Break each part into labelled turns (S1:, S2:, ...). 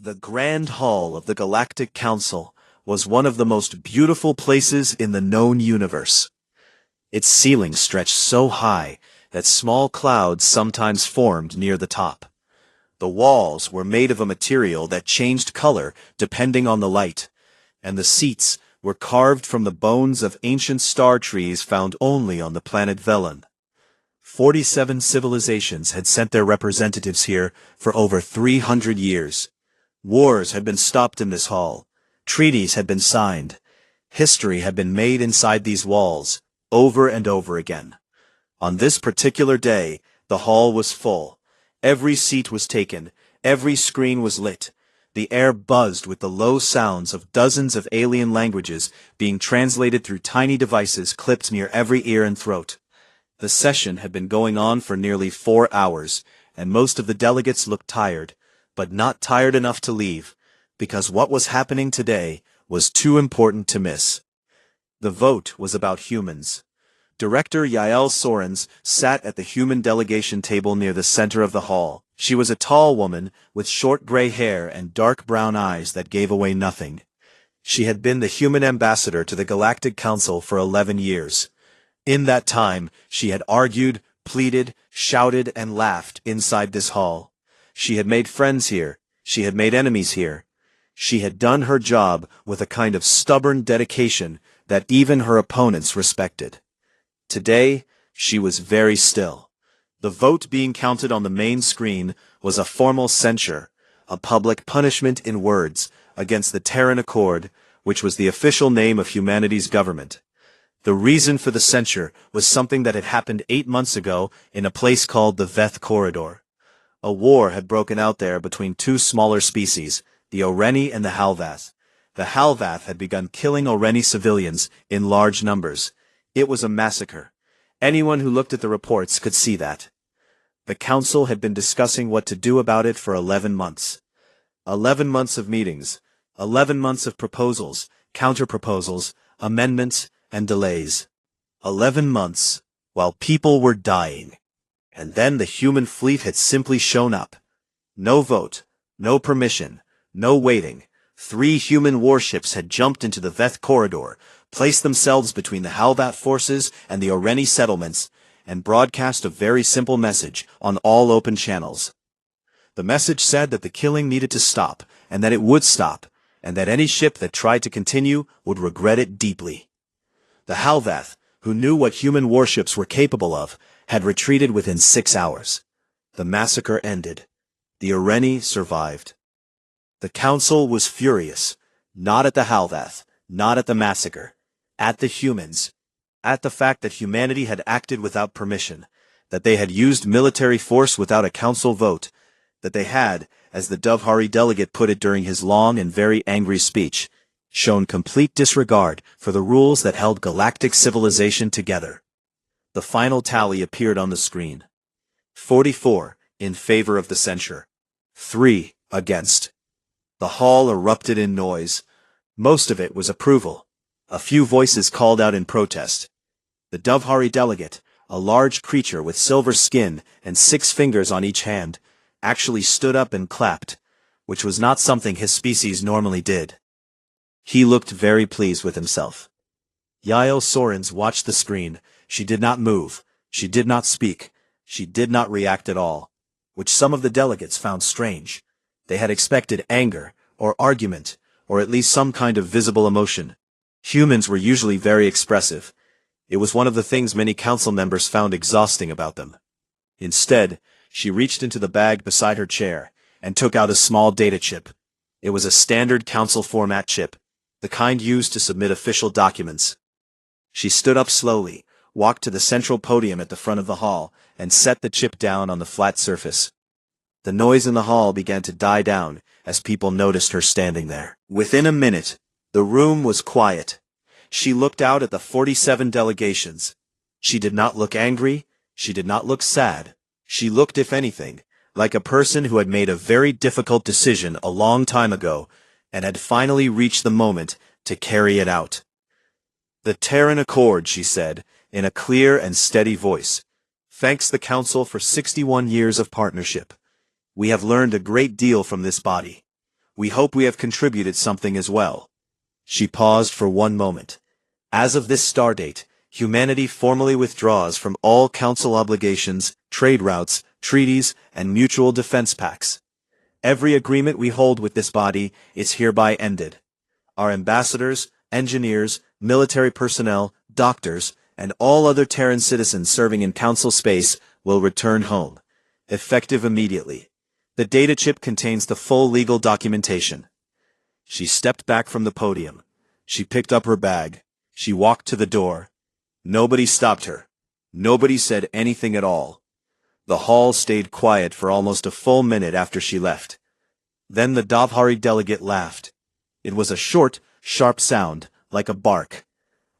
S1: The Grand Hall of the Galactic Council was one of the most beautiful places in the known universe. Its ceiling stretched so high that small clouds sometimes formed near the top. The walls were made of a material that changed color depending on the light, and the seats were carved from the bones of ancient star trees found only on the planet Velen. 47 civilizations had sent their representatives here for over 300 years. Wars had been stopped in this hall. Treaties had been signed. History had been made inside these walls, over and over again. On this particular day, the hall was full. Every seat was taken. Every screen was lit. The air buzzed with the low sounds of dozens of alien languages being translated through tiny devices clipped near every ear and throat. The session had been going on for nearly 4 hours, and most of the delegates looked tired, but not tired enough to leave, because what was happening today was too important to miss. The vote was about humans. Director Yael Sorens sat at the human delegation table near the center of the hall. She was a tall woman with short gray hair and dark brown eyes that gave away nothing. She had been the human ambassador to the Galactic Council for 11 years. In that time, she had argued, pleaded, shouted, and laughed inside this hall. She had made friends here. She had made enemies here. She had done her job with a kind of stubborn dedication that even her opponents respected. Today, she was very still. The vote being counted on the main screen was a formal censure, a public punishment in words, against the Terran Accord, which was the official name of humanity's government. The reason for the censure was something that had happened 8 months ago in a place called the Veth Corridor. A war had broken out there between two smaller species, the Oreni and the Halvath. The Halvath had begun killing Oreni civilians in large numbers. It was a massacre. Anyone who looked at the reports could see that. The council had been discussing what to do about it for 11 months. 11 months of meetings, 11 months of proposals, counter-proposals, amendments, and delays. 11 months, while people were dying. And then the human fleet had simply shown up. No vote, no permission, no waiting. 3 human warships had jumped into the Veth Corridor, placed themselves between the Halvath forces and the Oreni settlements, and broadcast a very simple message on all open channels. The message said that the killing needed to stop, and that it would stop, and that any ship that tried to continue would regret it deeply. The Halvath, who knew what human warships were capable of, had retreated within 6 hours. The massacre ended. The Oreni survived. The council was furious, not at the Halvath, not at the massacre, at the humans, at the fact that humanity had acted without permission, that they had used military force without a council vote, that they had, as the Dovhari delegate put it during his long and very angry speech, shown complete disregard for the rules that held galactic civilization together. The final tally appeared on the screen. 44 in favor of the censure. 3 against. The hall erupted in noise. Most of it was approval. A few voices called out in protest. The Dovhari delegate, a large creature with silver skin and 6 fingers on each hand, actually stood up and clapped, which was not something his species normally did. He looked very pleased with himself. Yael Sorens watched the screen. She did not move. She did not speak. She did not react at all, which some of the delegates found strange. They had expected anger, or argument, or at least some kind of visible emotion. Humans were usually very expressive. It was one of the things many council members found exhausting about them. Instead, she reached into the bag beside her chair and took out a small data chip. It was a standard council format chip, the kind used to submit official documents. She stood up slowly, walked to the central podium at the front of the hall, and set the chip down on the flat surface. The noise in the hall began to die down as people noticed her standing there. Within a minute, the room was quiet. She looked out at the 47 delegations. She did not look angry. She did not look sad. She looked, if anything, like a person who had made a very difficult decision a long time ago and had finally reached the moment to carry it out. The Terran Accord, she said, in a clear and steady voice, thanks the Council for 61 years of partnership. We have learned a great deal from this body. We hope we have contributed something as well. She paused for one moment. As of this stardate, humanity formally withdraws from all Council obligations, trade routes, treaties, and mutual defense pacts. Every agreement we hold with this body is hereby ended. Our ambassadors, engineers, military personnel, doctors, and all other Terran citizens serving in Council space will return home, effective immediately. The data chip contains the full legal documentation. She stepped back from the podium. She picked up her bag. She walked to the door. Nobody stopped her. Nobody said anything at all. The hall stayed quiet for almost a full minute after she left. Then the Davhari delegate laughed. It was a short, sharp sound, like a bark.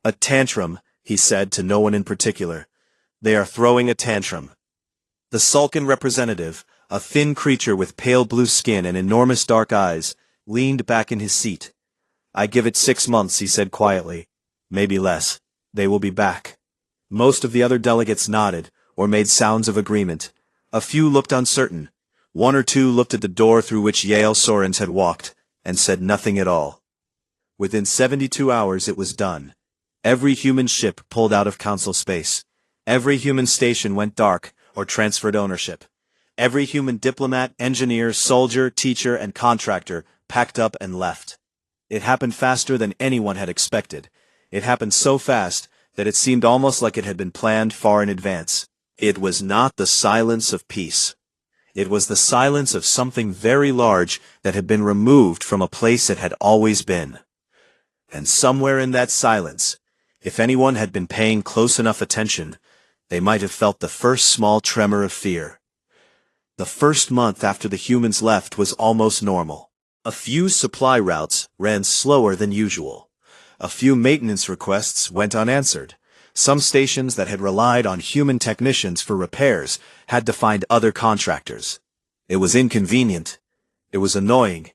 S1: A tantrum, he said to no one in particular. They are throwing a tantrum. The Sulcan representative, a thin creature with pale blue skin and enormous dark eyes, leaned back in his seat. I give it 6 months, he said quietly. Maybe less. They will be back. Most of the other delegates nodded, or made sounds of agreement. A few looked uncertain. 1 or 2 looked at the door through which Yale Sorens had walked, and said nothing at all. Within 72 hours it was done. Every human ship pulled out of Council space. Every human station went dark, or transferred ownership. Every human diplomat, engineer, soldier, teacher, and contractor packed up and left. It happened faster than anyone had expected. It happened so fast that it seemed almost like it had been planned far in advance. It was not the silence of peace. It was the silence of something very large that had been removed from a place it had always been. And somewhere in that silence, if anyone had been paying close enough attention, they might have felt the first small tremor of fear. The first month after the humans left was almost normal. A few supply routes ran slower than usual. A few maintenance requests went unanswered. Some stations that had relied on human technicians for repairs had to find other contractors. It was inconvenient. It was annoying.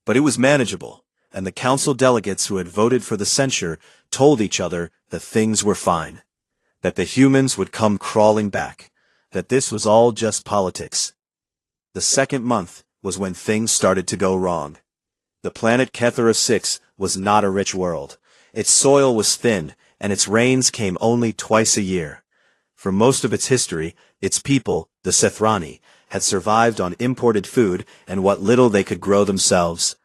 S1: But it was manageable, and the Council delegates who had voted for the censure told each other that things were fine. That the humans would come crawling back. That this was all just politics. The second month was when things started to go wrong. The planet Kethera 6 was not a rich world. Its soil was thin, and its rains came only twice a year. For most of its history, its people, the Sethrani, had survived on imported food and what little they could grow themselves.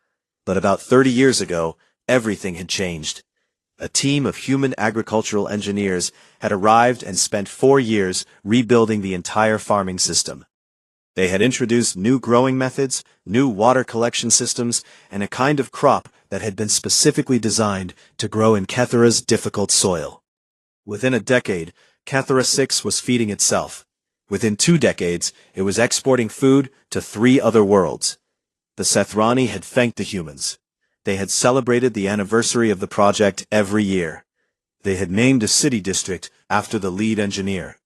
S1: But about 30 years ago, everything had changed. A team of human agricultural engineers had arrived and spent 4 years rebuilding the entire farming system. They had introduced new growing methods, new water collection systems, and a kind of crop that had been specifically designed to grow in Kethera's difficult soil. Within a decade, Kethera 6 was feeding itself. Within 2 decades, it was exporting food to 3 other worlds. The Sethrani had thanked the humans. They had celebrated the anniversary of the project every year. They had named a city district after the lead engineer.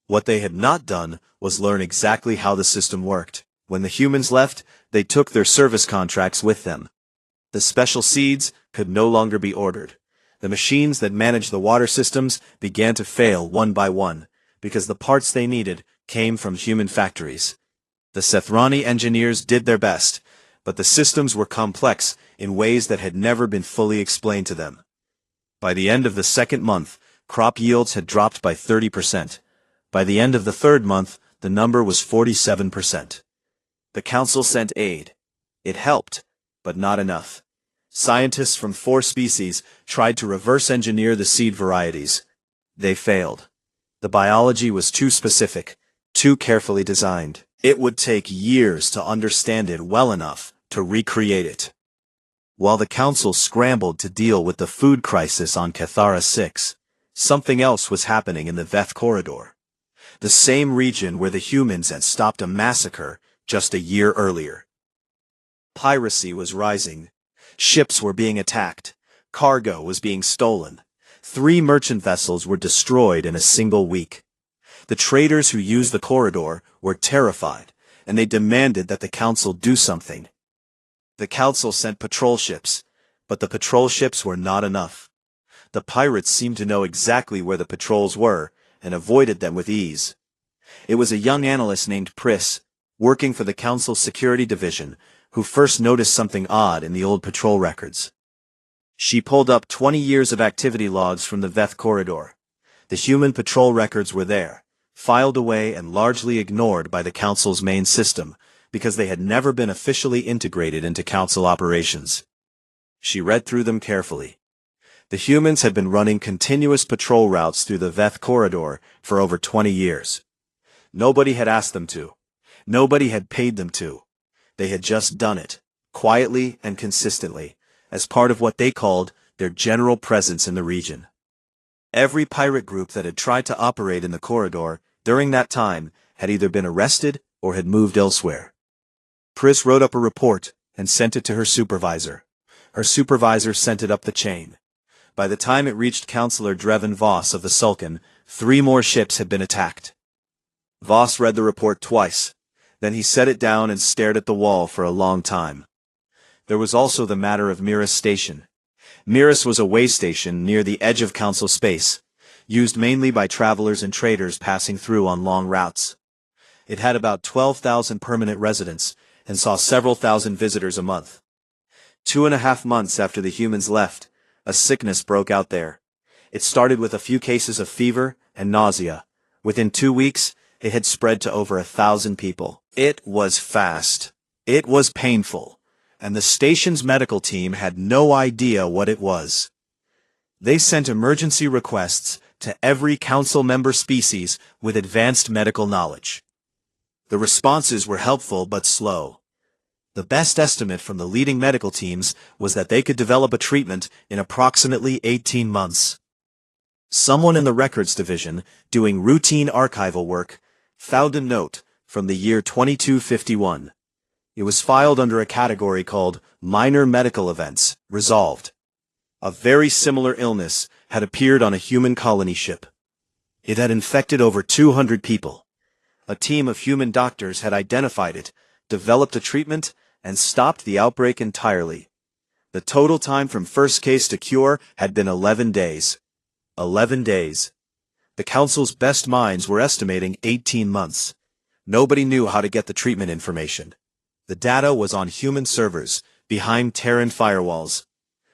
S1: What they had not done was learn exactly how the system worked. When the humans left, they took their service contracts with them. The special seeds could no longer be ordered. The machines that managed the water systems began to fail one by one, because the parts they needed came from human factories. The Sethrani engineers did their best, but the systems were complex in ways that had never been fully explained to them. By the end of the second month, crop yields had dropped by 30%. By the end of the third month, the number was 47%. The Council sent aid. It helped, but not enough. Scientists from 4 species tried to reverse engineer the seed varieties. They failed. The biology was too specific, too carefully designed. It would take years to understand it well enough to recreate it. While the Council scrambled to deal with the food crisis on Kethera 6, something else was happening in the Veth Corridor. The same region where the humans had stopped a massacre just a year earlier. Piracy was rising. Ships were being attacked. Cargo was being stolen. 3 merchant vessels were destroyed in a single week. The traders who used the corridor were terrified, and they demanded that the Council do something. The Council sent patrol ships, but the patrol ships were not enough. The pirates seemed to know exactly where the patrols were, and avoided them with ease. It was a young analyst named Pris, working for the Council's security division, who first noticed something odd in the old patrol records. She pulled up 20 years of activity logs from the Veth corridor. The human patrol records were there, filed away and largely ignored by the Council's main system, because they had never been officially integrated into Council operations. She read through them carefully. The humans had been running continuous patrol routes through the Veth corridor for over 20 years. Nobody had asked them to. Nobody had paid them to. They had just done it, quietly and consistently, as part of what they called their general presence in the region. Every pirate group that had tried to operate in the corridor during that time had either been arrested or had moved elsewhere. Pris wrote up a report and sent it to her supervisor. Her supervisor sent it up the chain. By the time it reached Counselor Drevin Voss of the Sulcan, 3 more ships had been attacked. Voss read the report twice. Then he set it down and stared at the wall for a long time. There was also the matter of Miras Station. Miras was a way station near the edge of Council space, used mainly by travelers and traders passing through on long routes. It had about 12,000 permanent residents and saw several thousand visitors a month. 2.5 months after the humans left, a sickness broke out there. It started with a few cases of fever and nausea. Within 2 weeks, it had spread to over 1,000 people. It was fast. It was painful. And the station's medical team had no idea what it was. They sent emergency requests to every council member species with advanced medical knowledge. The responses were helpful but slow. The best estimate from the leading medical teams was that they could develop a treatment in approximately 18 months. Someone in the records division, doing routine archival work, found a note from the year 2251. It was filed under a category called Minor Medical Events, Resolved. A very similar illness had appeared on a human colony ship. It had infected over 200 people. A team of human doctors had identified it, developed a treatment, and stopped the outbreak entirely. The total time from first case to cure had been 11 days. 11 days. The Council's best minds were estimating 18 months. Nobody knew how to get the treatment information. The data was on human servers, behind Terran firewalls.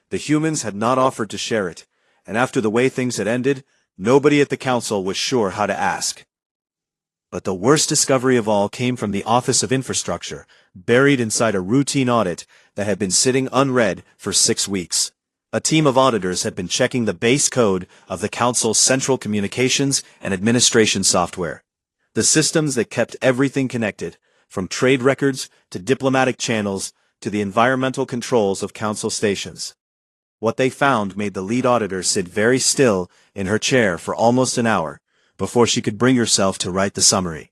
S1: The humans had not offered to share it, and after the way things had ended, nobody at the Council was sure how to ask. But the worst discovery of all came from the Office of Infrastructure, buried inside a routine audit that had been sitting unread for 6 weeks. A team of auditors had been checking the base code of the Council's central communications and administration software. The systems that kept everything connected, from trade records to diplomatic channels to the environmental controls of Council stations. What they found made the lead auditor sit very still in her chair for almost an hour before she could bring herself to write the summary.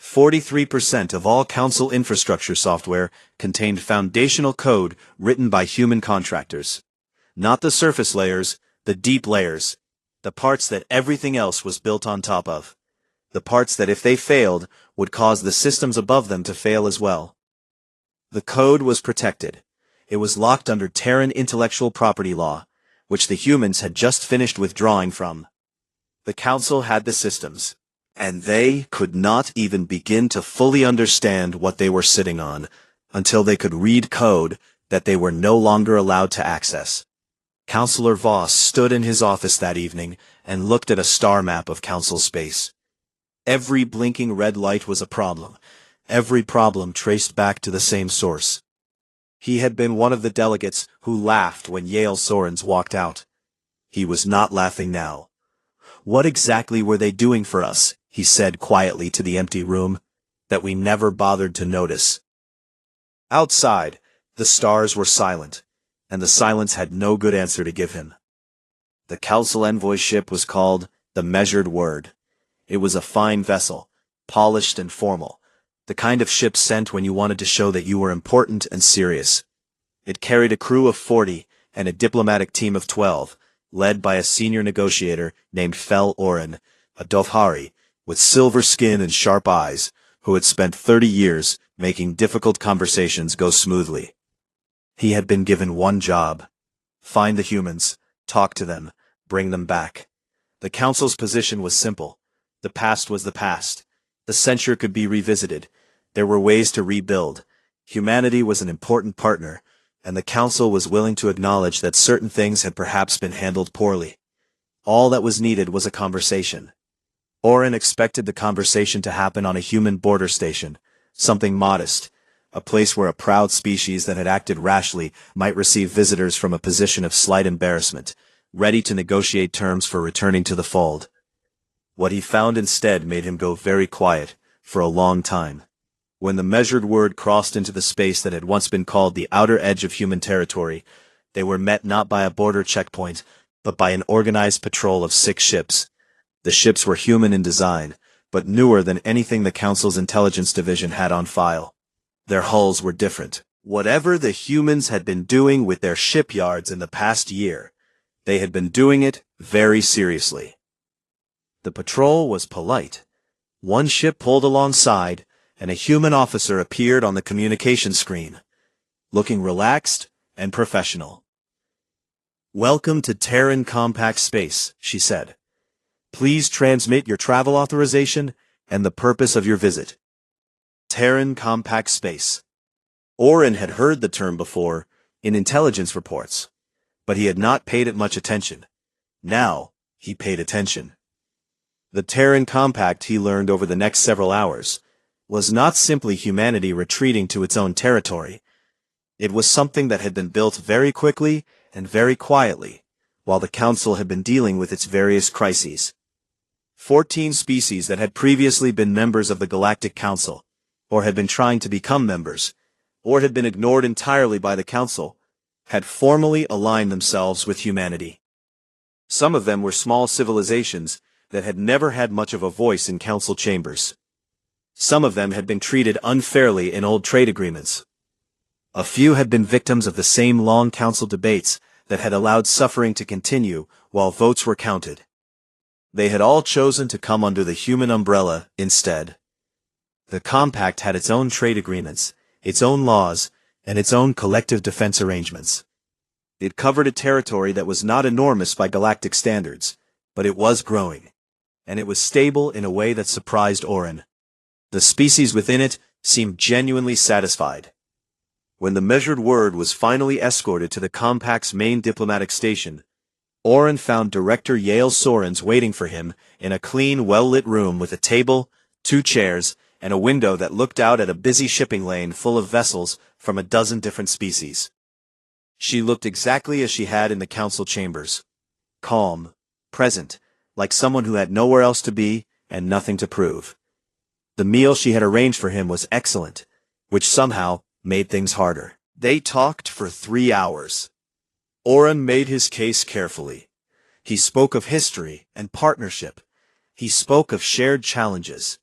S1: 43% of all Council infrastructure software contained foundational code written by human contractors. Not the surface layers, the deep layers, the parts that everything else was built on top of. The parts that if they failed would cause the systems above them to fail as well. The code was protected. It was locked under Terran intellectual property law, which the humans had just finished withdrawing from. The Council had the systems, and they could not even begin to fully understand what they were sitting on until they could read code that they were no longer allowed to access. Counselor Voss stood in his office that evening and looked at a star map of Council space. Every blinking red light was a problem. Every problem traced back to the same source. He had been one of the delegates who laughed when Yale Sorens walked out. He was not laughing now. What exactly were they doing for us, he said quietly to the empty room, that we never bothered to notice? Outside, the stars were silent, and the silence had no good answer to give him. The Council envoy ship was called the Measured Word. It was a fine vessel, polished and formal, the kind of ship sent when you wanted to show that you were important and serious. It carried a crew of 40 and a diplomatic team of 12, led by a senior negotiator named Fel Oren, a Dovhari, with silver skin and sharp eyes, who had spent 30 years making difficult conversations go smoothly. He had been given one job: find the humans, talk to them, bring them back. The Council's position was simple. The past was the past. The censure could be revisited. There were ways to rebuild. Humanity was an important partner, and the Council was willing to acknowledge that certain things had perhaps been handled poorly. All that was needed was a conversation. Oren expected the conversation to happen on a human border station, something modest, a place where a proud species that had acted rashly might receive visitors from a position of slight embarrassment, ready to negotiate terms for returning to the fold. What he found instead made him go very quiet, for a long time. When the measured word crossed into the space that had once been called the outer edge of human territory, they were met not by a border checkpoint, but by an organized patrol of 6 ships. The ships were human in design, but newer than anything the Council's intelligence division had on file. Their hulls were different. Whatever the humans had been doing with their shipyards in the past year, they had been doing it very seriously. The patrol was polite. One ship pulled alongside, and a human officer appeared on the communication screen, looking relaxed and professional. "Welcome to Terran Compact Space," she said. "Please transmit your travel authorization and the purpose of your visit." Terran Compact Space. Oren had heard the term before, in intelligence reports, but he had not paid it much attention. Now, he paid attention. The Terran Compact, he learned over the next several hours, was not simply humanity retreating to its own territory. It was something that had been built very quickly and very quietly, while the Council had been dealing with its various crises. 14 species that had previously been members of the Galactic Council, or had been trying to become members, or had been ignored entirely by the Council, had formally aligned themselves with humanity. Some of them were small civilizations that had never had much of a voice in Council chambers. Some of them had been treated unfairly in old trade agreements. A few had been victims of the same long Council debates that had allowed suffering to continue while votes were counted. They had all chosen to come under the human umbrella instead. The Compact had its own trade agreements, its own laws, and its own collective defense arrangements. It covered a territory that was not enormous by galactic standards, but it was growing, and it was stable in a way that surprised Oren. The species within it seemed genuinely satisfied. When the measured word was finally escorted to the Compact's main diplomatic station, Oren found Director Yale Sorens waiting for him in a clean, well-lit room with a table, 2 chairs, and a window that looked out at a busy shipping lane full of vessels from a dozen different species. She looked exactly as she had in the Council chambers. Calm, present, like someone who had nowhere else to be and nothing to prove. The meal she had arranged for him was excellent, which somehow made things harder. They talked for 3 hours. Oren made his case carefully. He spoke of history and partnership. He spoke of shared challenges.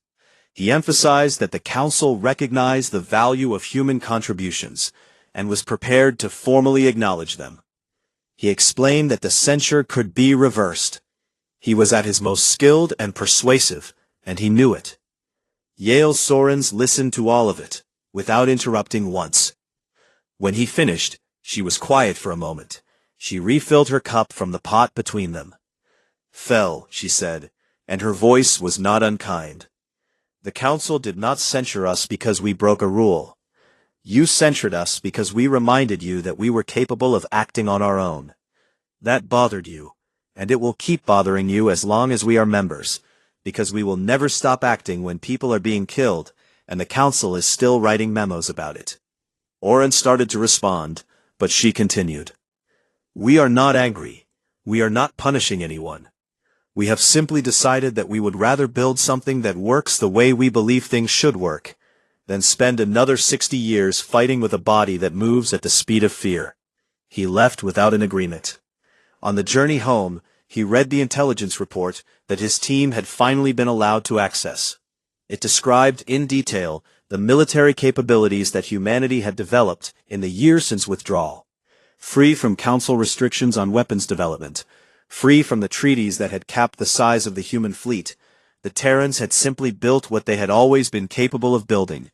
S1: He emphasized that the Council recognized the value of human contributions and was prepared to formally acknowledge them. He explained that the censure could be reversed. He was at his most skilled and persuasive, and he knew it. Yale Sorens listened to all of it, without interrupting once. When he finished, she was quiet for a moment. She refilled her cup from the pot between them. "Fell," she said, and her voice was not unkind. "The Council did not censure us because we broke a rule. You censured us because we reminded you that we were capable of acting on our own. That bothered you, and it will keep bothering you as long as we are members, because we will never stop acting when people are being killed, and the Council is still writing memos about it." Oren started to respond, but she continued. "We are not angry. We are not punishing anyone. We have simply decided that we would rather build something that works the way we believe things should work, than spend another 60 years fighting with a body that moves at the speed of fear." He left without an agreement. On the journey home, he read the intelligence report that his team had finally been allowed to access. It described in detail the military capabilities that humanity had developed in the years since withdrawal. Free from Council restrictions on weapons development, free from the treaties that had capped the size of the human fleet, the Terrans had simply built what they had always been capable of building.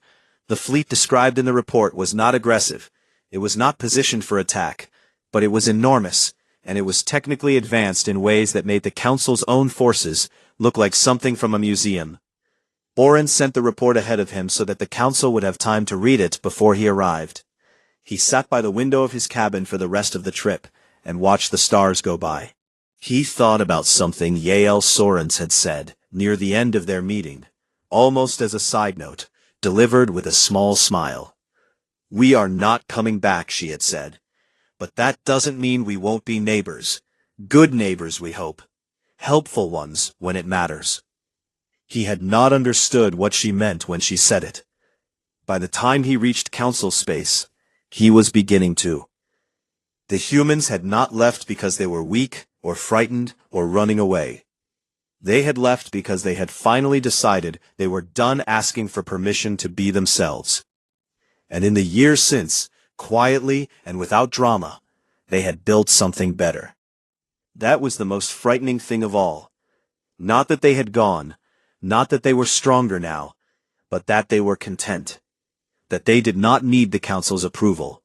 S1: The fleet described in the report was not aggressive, it was not positioned for attack, but it was enormous, and it was technically advanced in ways that made the Council's own forces look like something from a museum. Boren sent the report ahead of him so that the council would have time to read it before he arrived. He sat by the window of his cabin for the rest of the trip, and watched the stars go by. He thought about something Yael Sorens had said near the end of their meeting, almost as a side note, delivered with a small smile. "We are not coming back," she had said. "But that doesn't mean we won't be neighbors. Good neighbors, we hope. Helpful ones when it matters." He had not understood what she meant when she said it. By the time he reached council space, he was beginning to. The humans had not left because they were weak, or frightened, or running away. They had left because they had finally decided they were done asking for permission to be themselves. And in the years since, quietly and without drama, they had built something better. That was the most frightening thing of all. Not that they had gone, not that they were stronger now, but that they were content. That they did not need the council's approval.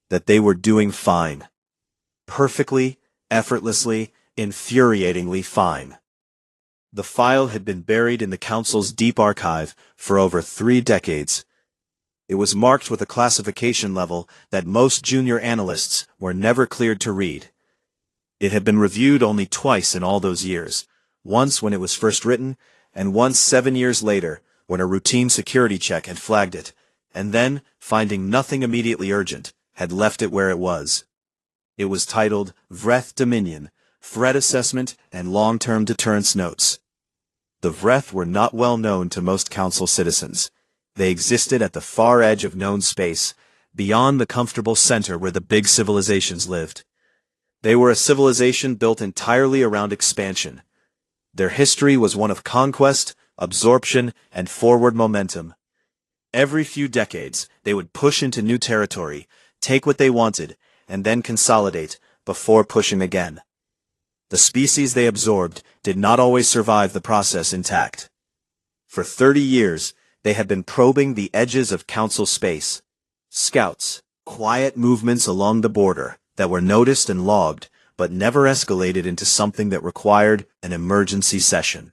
S1: That they were doing fine. Perfectly, effortlessly, infuriatingly fine. The file had been buried in the council's deep archive for over 3 decades. It was marked with a classification level that most junior analysts were never cleared to read. It had been reviewed only twice in all those years, once when it was first written, and once 7 years later when a routine security check had flagged it, and then, finding nothing immediately urgent, had left it where it was. It was titled Vreth Dominion, Threat Assessment and Long-Term Deterrence Notes. The Vreth were not well known to most council citizens. They existed at the far edge of known space, beyond the comfortable center where the big civilizations lived. They were a civilization built entirely around expansion. Their history was one of conquest, absorption, and forward momentum. Every few decades, they would push into new territory, take what they wanted, and then consolidate, before pushing again. The species they absorbed did not always survive the process intact. For 30 years, they had been probing the edges of council space. Scouts, quiet movements along the border that were noticed and logged, but never escalated into something that required an emergency session.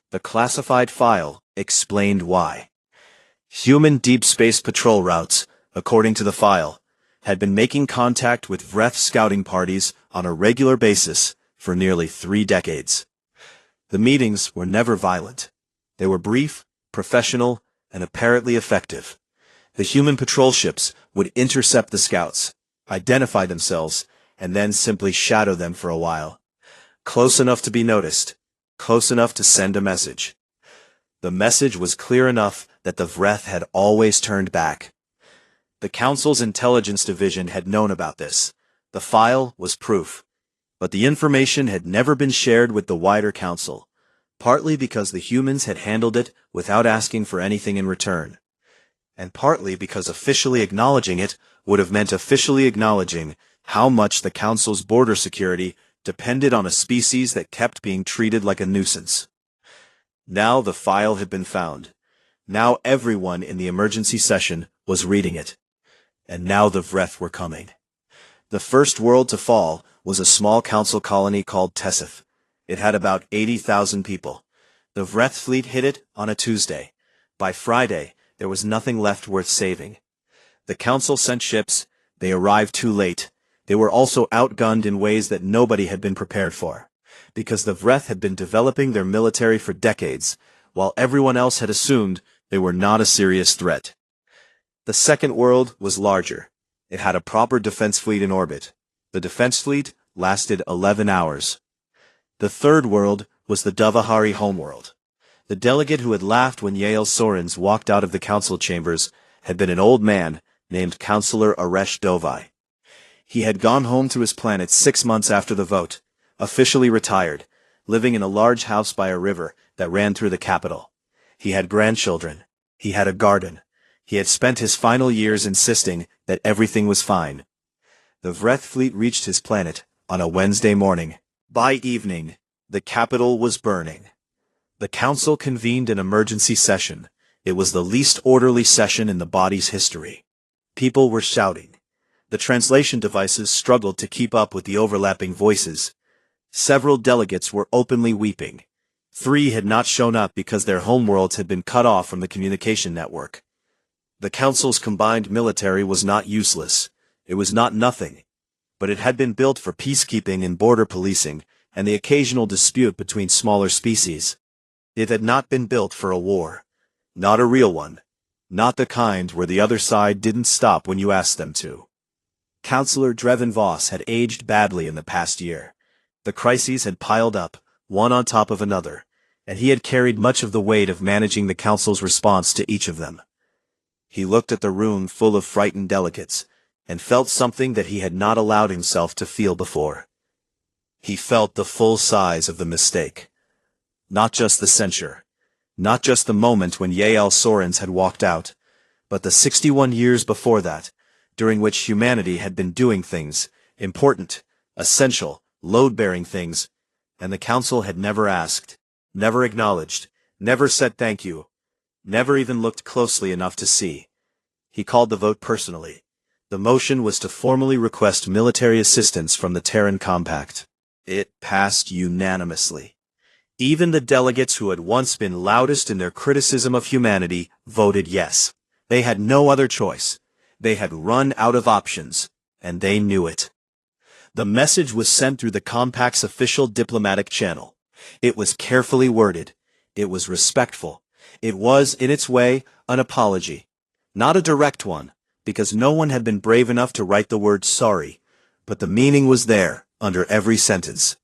S1: The classified file explained why. Human deep space patrol routes, according to the file, had been making contact with Vreth scouting parties on a regular basis for nearly 3 decades. The meetings were never violent. They were brief, professional, and apparently effective. The human patrol ships would intercept the scouts, identify themselves, and then simply shadow them for a while. Close enough to be noticed, close enough to send a message. The message was clear enough that the Vreth had always turned back. The Council's intelligence division had known about this. The file was proof. But the information had never been shared with the wider Council, partly because the humans had handled it without asking for anything in return, and partly because officially acknowledging it would have meant officially acknowledging how much the Council's border security depended on a species that kept being treated like a nuisance. Now the file had been found. Now everyone in the emergency session was reading it. And now the Vreth were coming. The first world to fall was a small council colony called Tessif. It had about 80,000 people. The Vreth fleet hit it on a Tuesday. By Friday, there was nothing left worth saving. The council sent ships. They arrived too late. They were also outgunned in ways that nobody had been prepared for, because the Vreth had been developing their military for decades, while everyone else had assumed they were not a serious threat. The second world was larger. It had a proper defense fleet in orbit. The defense fleet lasted 11 hours. The third world was the Duvahari homeworld. The delegate who had laughed when Yael Sorens walked out of the council chambers had been an old man named Councillor Aresh Dovai. He had gone home to his planet 6 months after the vote, officially retired, living in a large house by a river that ran through the capital. He had grandchildren. He had a garden. He had spent his final years insisting that everything was fine. The Vreth fleet reached his planet on a Wednesday morning. By evening, the capital was burning. The council convened an emergency session. It was the least orderly session in the body's history. People were shouting. The translation devices struggled to keep up with the overlapping voices. Several delegates were openly weeping. 3 had not shown up because their homeworlds had been cut off from the communication network. The Council's combined military was not useless. It was not nothing. But it had been built for peacekeeping and border policing, and the occasional dispute between smaller species. It had not been built for a war. Not a real one. Not the kind where the other side didn't stop when you asked them to. Councillor Dreven Voss had aged badly in the past year. The crises had piled up, one on top of another, and he had carried much of the weight of managing the Council's response to each of them. He looked at the room full of frightened delegates, and felt something that he had not allowed himself to feel before. He felt the full size of the mistake. Not just the censure. Not just the moment when Yael Sorens had walked out, but the 61 years before that, during which humanity had been doing things, important, essential, load-bearing things, and the Council had never asked, never acknowledged, never said thank you, never even looked closely enough to see. He called the vote personally. The motion was to formally request military assistance from the Terran Compact. It passed unanimously. Even the delegates who had once been loudest in their criticism of humanity voted yes. They had no other choice. They had run out of options, and they knew it. The message was sent through the Compact's official diplomatic channel. It was carefully worded. It was respectful. It was, in its way, an apology. Not a direct one, because no one had been brave enough to write the word sorry, but the meaning was there, under every sentence.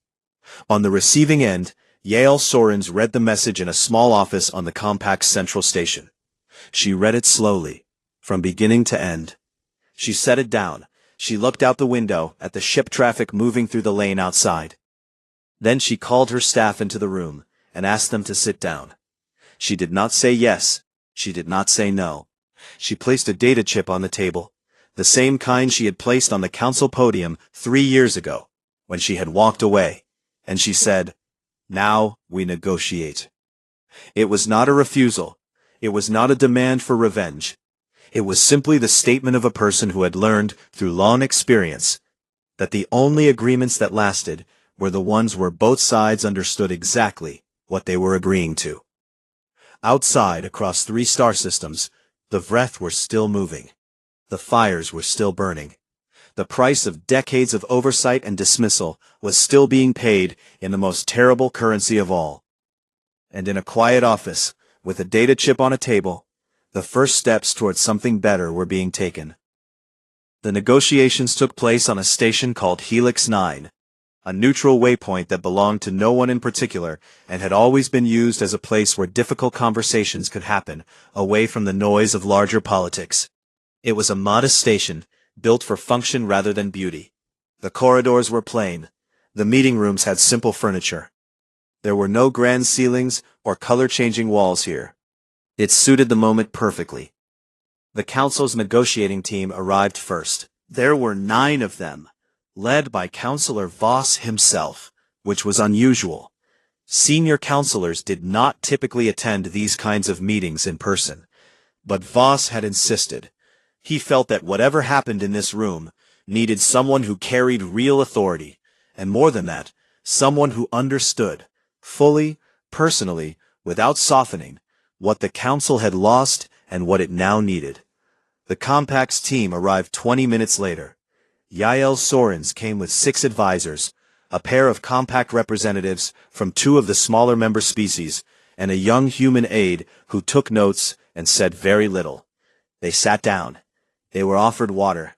S1: On the receiving end, Yael Sorens read the message in a small office on the Compact's central station. She read it slowly, from beginning to end. She set it down. She looked out the window at the ship traffic moving through the lane outside. Then she called her staff into the room and asked them to sit down. She did not say yes. She did not say no. She placed a data chip on the table, the same kind she had placed on the Council podium 3 years ago, when she had walked away, and she said, "Now we negotiate." It was not a refusal. It was not a demand for revenge. It was simply the statement of a person who had learned, through long experience, that the only agreements that lasted were the ones where both sides understood exactly what they were agreeing to. Outside, across 3 star systems, the Vreth were still moving. The fires were still burning. The price of decades of oversight and dismissal was still being paid in the most terrible currency of all. And in a quiet office, with a data chip on a table, the first steps towards something better were being taken. The negotiations took place on a station called Helix 9, a neutral waypoint that belonged to no one in particular and had always been used as a place where difficult conversations could happen, away from the noise of larger politics. It was a modest station, built for function rather than beauty. The corridors were plain. The meeting rooms had simple furniture. There were no grand ceilings or color-changing walls here. It suited the moment perfectly. The Council's negotiating team arrived first. There were 9 of them, led by Councillor Voss himself, which was unusual. Senior councillors did not typically attend these kinds of meetings in person, but Voss had insisted. He felt that whatever happened in this room needed someone who carried real authority, and more than that, someone who understood, fully, personally, without softening, what the Council had lost and what it now needed. The Compact's team arrived 20 minutes later. Yael Sorens came with 6 advisors, a pair of Compact representatives from 2 of the smaller member species, and a young human aide who took notes and said very little. They sat down. They were offered water.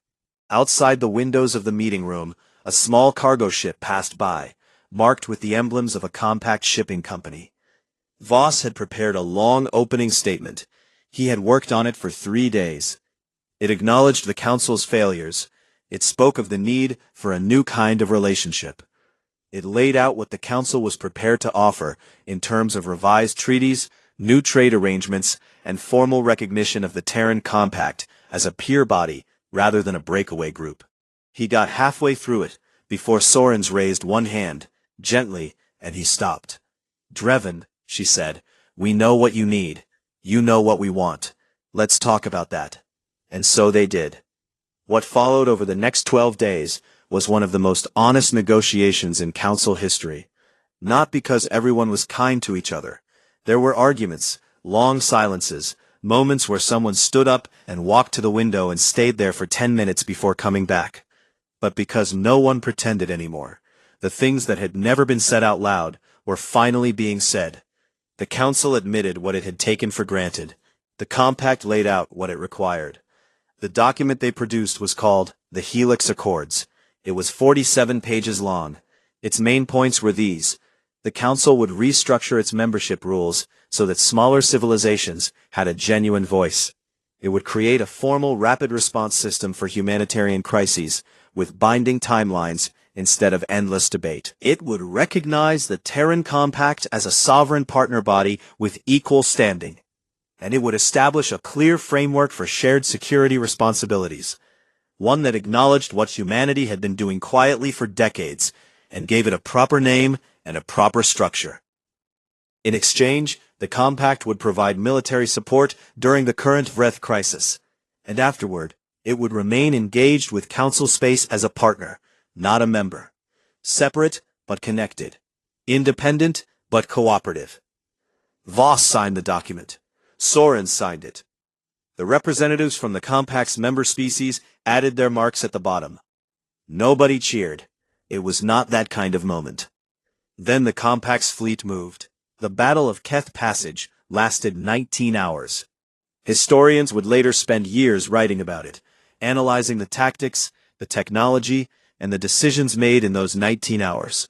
S1: Outside the windows of the meeting room, a small cargo ship passed by, marked with the emblems of a Compact shipping company. Voss had prepared a long opening statement. He had worked on it for 3 days. It acknowledged the Council's failures. It spoke of the need for a new kind of relationship. It laid out what the Council was prepared to offer in terms of revised treaties, new trade arrangements, and formal recognition of the Terran Compact as a peer body rather than a breakaway group. He got halfway through it before Sorens raised one hand, gently, and he stopped. "Dreven," she said, "we know what you need. You know what we want. Let's talk about that." And so they did. What followed over the next 12 days was one of the most honest negotiations in Council history. Not because everyone was kind to each other. There were arguments, long silences, moments where someone stood up and walked to the window and stayed there for 10 minutes before coming back. But because no one pretended anymore. The things that had never been said out loud were finally being said. The council admitted what it had taken for granted. The compact laid out what it required. The document they produced was called the Helix Accords. It was 47 pages long. Its main points were these. The council would restructure its membership rules so that smaller civilizations had a genuine voice. It would create a formal rapid response system for humanitarian crises, with binding timelines instead of endless debate. It would recognize the Terran Compact as a sovereign partner body with equal standing. And it would establish a clear framework for shared security responsibilities, one that acknowledged what humanity had been doing quietly for decades, and gave it a proper name and a proper structure. In exchange, the Compact would provide military support during the current Vreth crisis, and afterward, it would remain engaged with Council space as a partner, not a member. Separate, but connected. Independent, but cooperative. Voss signed the document. Soren signed it. The representatives from the Compact's member species added their marks at the bottom. Nobody cheered. It was not that kind of moment. Then the Compact's fleet moved. The Battle of Keth Passage lasted 19 hours. Historians would later spend years writing about it, analyzing the tactics, the technology, and the decisions made in those 19 hours.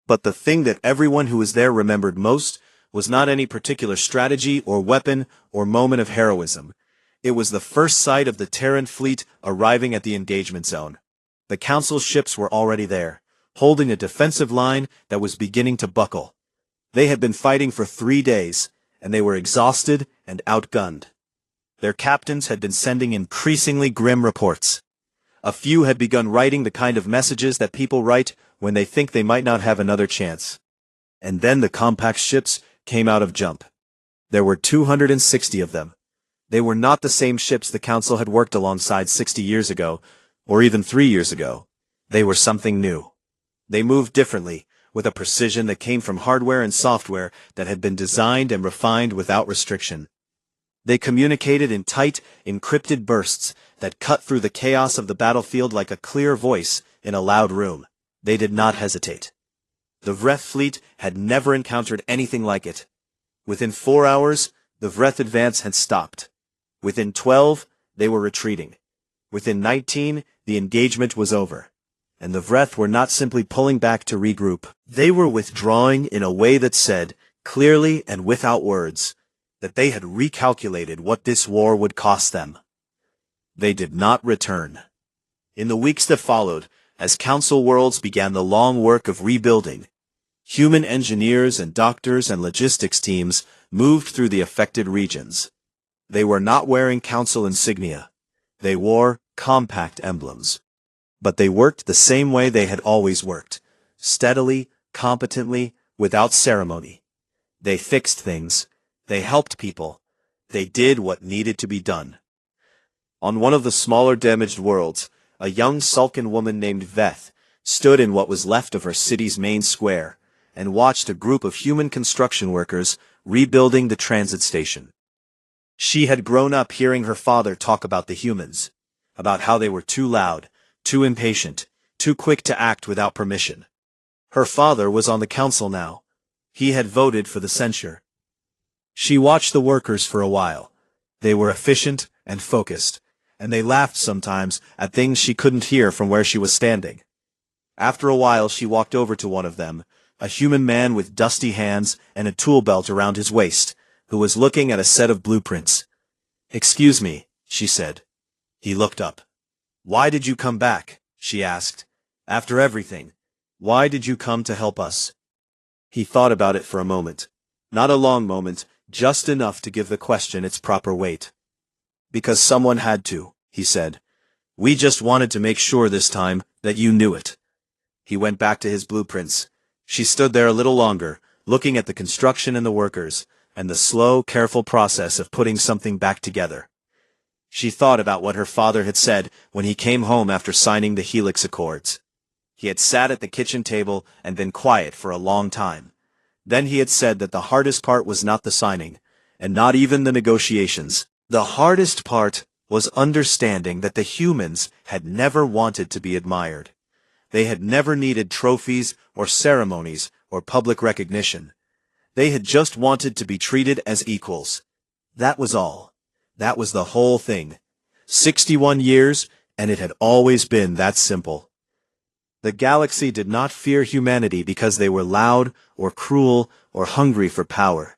S1: But the thing that everyone who was there remembered most was not any particular strategy or weapon or moment of heroism. It was the first sight of the Terran fleet arriving at the engagement zone. The Council's ships were already there, holding a defensive line that was beginning to buckle. They had been fighting for 3 days, and they were exhausted and outgunned. Their captains had been sending increasingly grim reports. A few had begun writing the kind of messages that people write when they think they might not have another chance. And then the Compact ships came out of jump. There were 260 of them. They were not the same ships the Council had worked alongside 60 years ago, or even 3 years ago. They were something new. They moved differently, with a precision that came from hardware and software that had been designed and refined without restriction. They communicated in tight, encrypted bursts that cut through the chaos of the battlefield like a clear voice in a loud room. They did not hesitate. The Vreth fleet had never encountered anything like it. Within 4 hours, the Vreth advance had stopped. Within 12, they were retreating. Within 19, the engagement was over. And the Vreth were not simply pulling back to regroup. They were withdrawing in a way that said, clearly and without words, that they had recalculated what this war would cost them. They did not return. In the weeks that followed, as Council worlds began the long work of rebuilding, human engineers and doctors and logistics teams moved through the affected regions. They were not wearing Council insignia. They wore Compact emblems. But they worked the same way they had always worked, steadily, competently, without ceremony. They fixed things. They helped people. They did what needed to be done. On one of the smaller damaged worlds, a young Sulcan woman named Veth stood in what was left of her city's main square and watched a group of human construction workers rebuilding the transit station. She had grown up hearing her father talk about the humans, about how they were too loud, too impatient, too quick to act without permission. Her father was on the council now. He had voted for the censure. She watched the workers for a while. They were efficient and focused, and they laughed sometimes at things she couldn't hear from where she was standing. After a while she walked over to one of them, a human man with dusty hands and a tool belt around his waist, who was looking at a set of blueprints. "Excuse me," she said. He looked up. "Why did you come back?" she asked. "After everything, why did you come to help us?" He thought about it for a moment. Not a long moment, just enough to give the question its proper weight. "Because someone had to," he said. "We just wanted to make sure this time that you knew it." He went back to his blueprints. She stood there a little longer, looking at the construction and the workers, and the slow, careful process of putting something back together. She thought about what her father had said when he came home after signing the Helix Accords. He had sat at the kitchen table and been quiet for a long time. Then he had said that the hardest part was not the signing, and not even the negotiations. The hardest part was understanding that the humans had never wanted to be admired. They had never needed trophies or ceremonies or public recognition. They had just wanted to be treated as equals. That was all. That was the whole thing. 61 years, and it had always been that simple. The galaxy did not fear humanity because they were loud or cruel or hungry for power.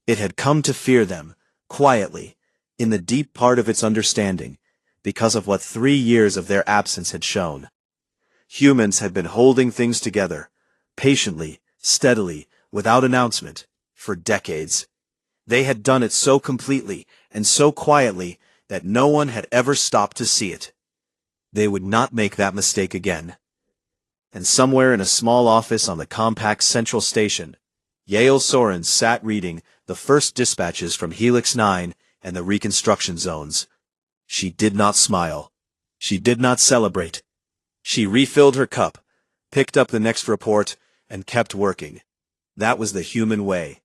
S1: It had come to fear them, quietly, in the deep part of its understanding, because of what 3 years of their absence had shown. Humans had been holding things together, patiently, steadily, without announcement, for decades. They had done it so completely and so quietly that no one had ever stopped to see it. They would not make that mistake again. And somewhere in a small office on the compact central station, Yael Soren sat reading the first dispatches from Helix 9 and the reconstruction zones. She did not smile. She did not celebrate. She refilled her cup, picked up the next report, and kept working. That was the human way.